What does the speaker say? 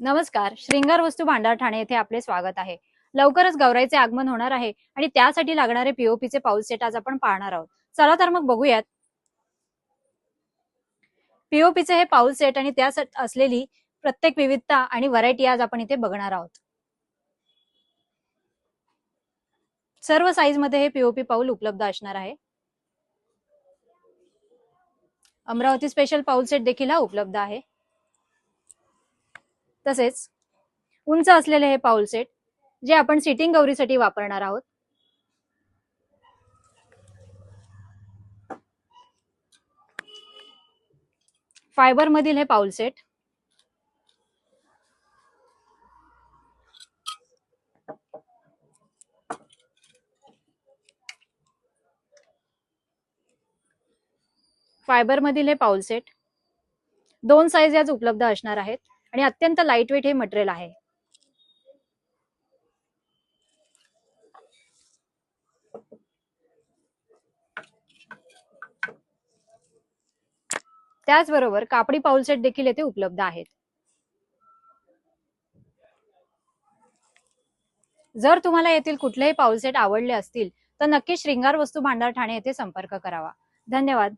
नमस्कार. श्रृंगार वस्तू भांडार ठाणे येथे आपले स्वागत आहे. लवकरच गौराईचे आगमन होणार आहे आणि त्यासाठी लागणारे पीओपीचे पाऊल सेट आज आपण पाहणार आहोत. चला तर मग बघूयात. पीओपीचे हे पाऊल सेट आणि त्यात असलेली प्रत्येक विविधता आणि व्हरायटी आज आपण इथे बघणार आहोत. सर्व साईज मध्ये हे पीओपी पाऊल उपलब्ध असणार आहे. अमरावती स्पेशल पाऊल सेट देखील हा उपलब्ध आहे. तसेच उंच असलेले हे पाऊल सेट जे आपण सिटिंग गौरीसाठी वापरणार आहोत. फायबर मधील हे पाऊल सेट, फायबर मधील हे पाऊल सेट दोन साईज याच उपलब्ध असणार आहेत आणि अत्यंत लाईट वेट हे मटेरियल आहे. त्याचबरोबर कापडी पाऊल सेट देखील येथे उपलब्ध आहेत. जर तुम्हाला येथील कुठलेही पाऊल सेट आवडले असतील तर नक्की श्रृंगार वस्तू भांडार ठाणे येथे संपर्क करावा. धन्यवाद.